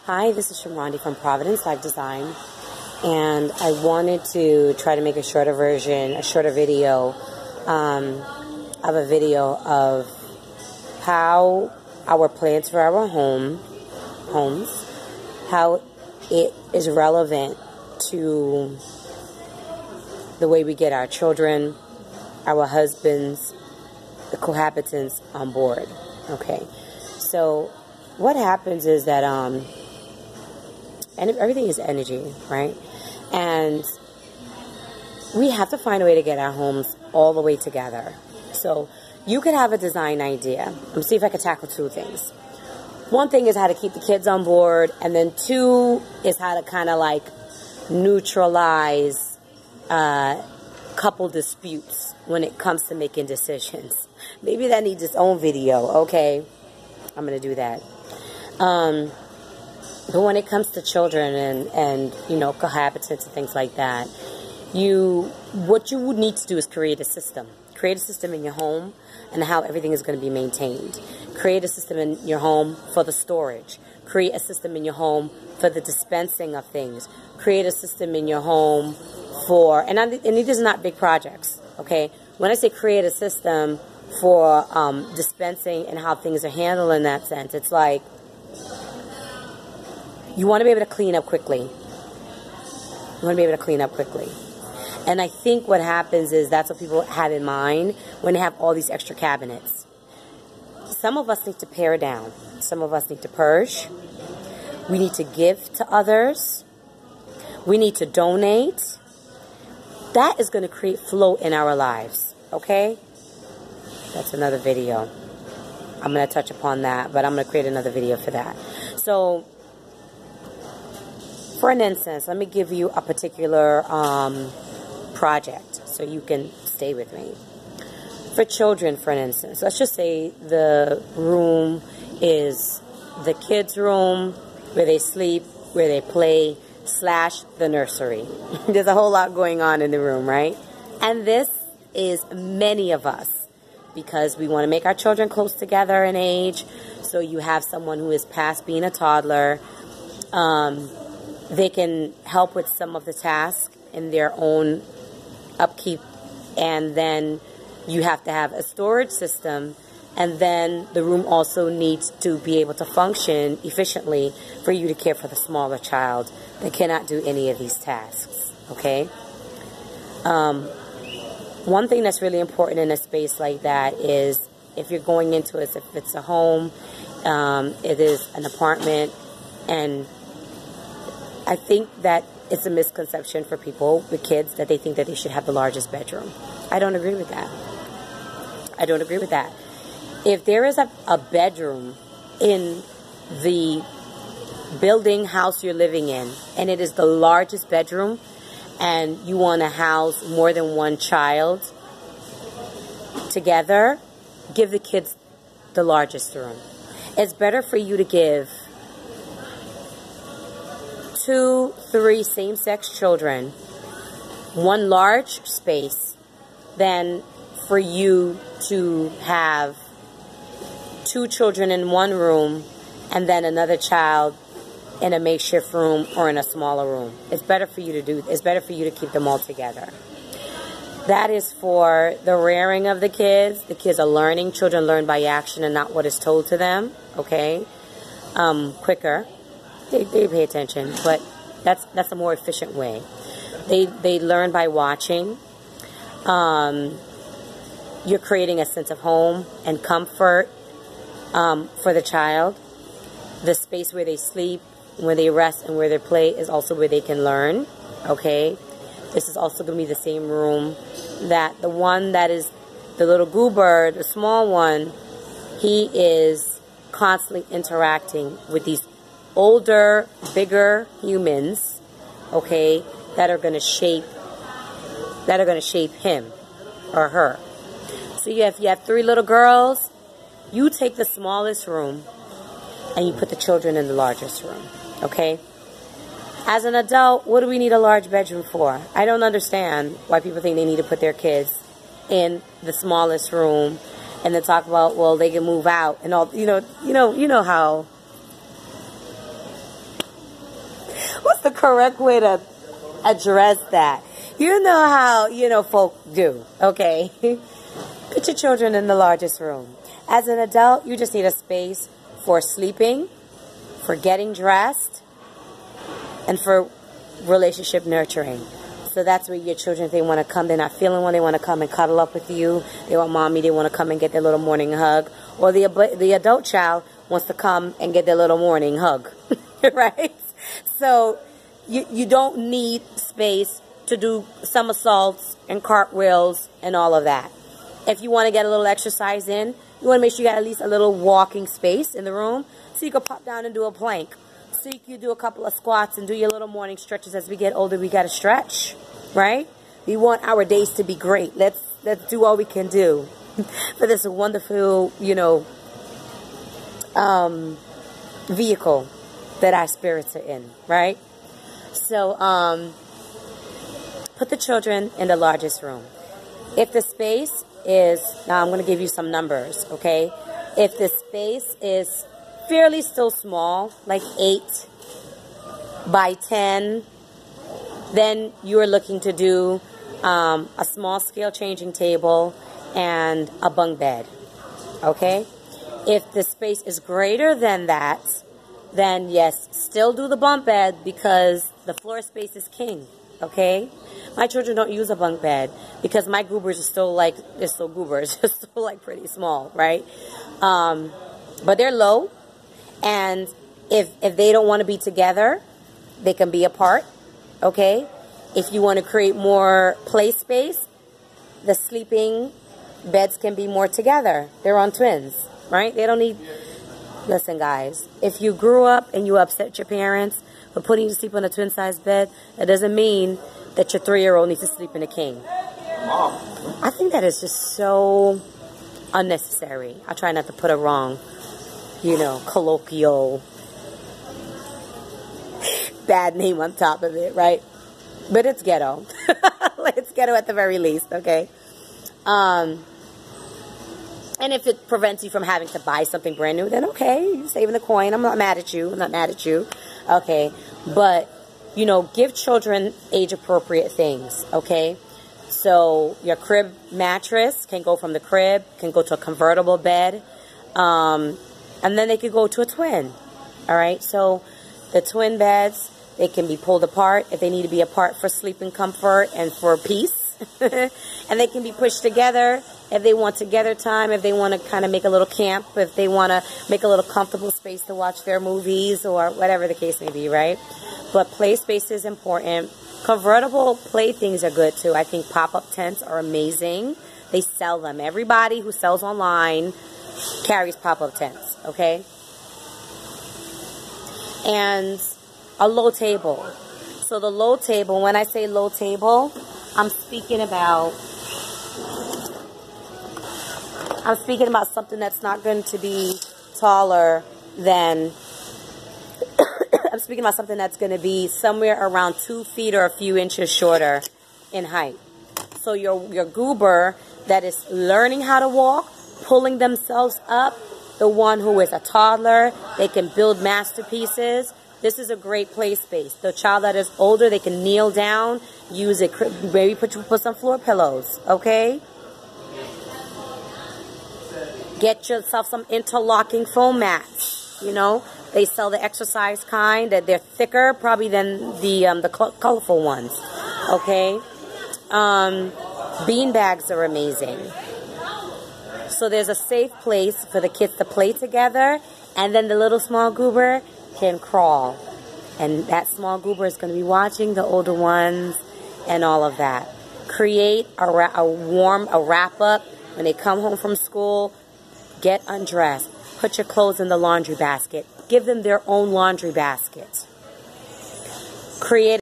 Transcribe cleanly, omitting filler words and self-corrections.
Hi, this is Shamrondi from Providence Life Design, and I wanted to try to make a shorter version, a shorter video of a video of how our plans for our homes, how it is relevant to the way we get our children, our husbands, the cohabitants on board. Okay, so what happens is that and everything is energy, right? And we have to find a way to get our homes all the way together. So you could have a design idea. Let me see if I can tackle two things. One thing is how to keep the kids on board, and then two is how to kind of like neutralize couple disputes when it comes to making decisions. Maybe that needs its own video. Okay, I'm gonna do that. But when it comes to children and you know, cohabitants and things like that, what you would need to do is create a system. Create a system in your home and how everything is going to be maintained. Create a system in your home for the storage. Create a system in your home for the dispensing of things. Create a system in your home for, and these are not big projects, okay? When I say create a system for dispensing and how things are handled in that sense, it's like, you want to be able to clean up quickly. You want to be able to clean up quickly. And I think what happens is that's what people have in mind when they have all these extra cabinets. Some of us need to pare down. Some of us need to purge. We need to give to others. We need to donate. That is going to create flow in our lives. Okay? That's another video. I'm going to touch upon that, but I'm going to create another video for that. So, for an instance, let me give you a particular project so you can stay with me. For children, for an instance, let's just say the room is the kids' room where they sleep, where they play, / the nursery. There's a whole lot going on in the room, right? And this is many of us because we want to make our children close together in age. So you have someone who is past being a toddler. They can help with some of the tasks in their own upkeep, and then you have to have a storage system, and then the room also needs to be able to function efficiently for you to care for the smaller child that cannot do any of these tasks, okay? One thing that's really important in a space like that is if you're going into it, if it's a home, it is an apartment, and I think that it's a misconception for people with kids that they think that they should have the largest bedroom. I don't agree with that. I don't agree with that. If there is a bedroom in the building, house you're living in, and it is the largest bedroom, and you want to house more than one child together, give the kids the largest room. It's better for you to give 2, 3 same-sex children one large space than for you to have 2 children in one room and then another child in a makeshift room or in a smaller room. It's better for you to keep them all together. That is for the rearing of the kids. The kids are learning. Children learn by action and not what is told to them. Okay? Quicker. They pay attention, but that's a more efficient way. They learn by watching. You're creating a sense of home and comfort for the child. The space where they sleep, where they rest, and where they play is also where they can learn. Okay? This is also going to be the same room that the one that is the little goober, the small one, he is constantly interacting with these older, bigger humans, okay, that are going to shape him or her. So if you have 3 little girls, you take the smallest room and you put the children in the largest room, okay? As an adult, what do we need a large bedroom for? I don't understand why people think they need to put their kids in the smallest room and then talk about, well, they can move out and all, you know how correct way to address that. You know how, folk do, okay? Put your children in the largest room. As an adult, you just need a space for sleeping, for getting dressed, and for relationship nurturing. So that's where your children, if they want to come, they're not feeling one, they want to come and cuddle up with you. They want mommy, they want to come and get their little morning hug. Or the adult child wants to come and get their little morning hug, right? So you don't need space to do somersaults and cartwheels and all of that. If you want to get a little exercise in, you want to make sure you got at least a little walking space in the room so you can pop down and do a plank. So you can do a couple of squats and do your little morning stretches. As we get older, we got to stretch, right? We want our days to be great. Let's do all we can do for this wonderful, vehicle that our spirits are in, right? So, put the children in the largest room. If the space is, now I'm going to give you some numbers, okay? If the space is fairly still small, like 8 by 10, then you are looking to do a small scale changing table and a bunk bed, okay? If the space is greater than that, then yes, still do the bunk bed because the floor space is king, okay? My children don't use a bunk bed because my goobers are still goobers, they're still like pretty small, right? But they're low, and if they don't want to be together, they can be apart, okay? If you want to create more play space, the sleeping beds can be more together. They're on twins, right? They don't need... Listen, guys, if you grew up and you upset your parents for putting you to sleep on a twin-sized bed, that doesn't mean that your 3-year-old needs to sleep in a king. I think that is just so unnecessary. I try not to put a wrong, colloquial bad name on top of it, right? But it's ghetto. It's ghetto at the very least, okay? And if it prevents you from having to buy something brand new, then okay, you're saving the coin. I'm not mad at you. Okay? But, give children age-appropriate things, okay? So your crib mattress can go from the crib, can go to a convertible bed, and then they could go to a twin, all right? So the twin beds, they can be pulled apart if they need to be apart for sleeping comfort and for peace. And they can be pushed together if they want together time, if they want to kind of make a little camp, if they want to make a little comfortable space to watch their movies or whatever the case may be, right? But play space is important. Convertible playthings are good too. I think pop-up tents are amazing. They sell them. Everybody who sells online carries pop-up tents, okay? And a low table. So the low table, when I say low table, I'm speaking about something that's not going to be taller than, I'm speaking about something that's going to be somewhere around 2 feet or a few inches shorter in height. So your goober that is learning how to walk, pulling themselves up, the one who is a toddler, they can build masterpieces. This is a great play space. The child that is older, they can kneel down, use it, maybe put some floor pillows, okay? Get yourself some interlocking foam mats, They sell the exercise kind, that they're thicker probably than the colorful ones, okay? Bean bags are amazing. So there's a safe place for the kids to play together, and then the little small goober can crawl. And that small goober is going to be watching the older ones and all of that. Create a wrap-up when they come home from school. Get undressed. Put your clothes in the laundry basket. Give them their own laundry basket. Create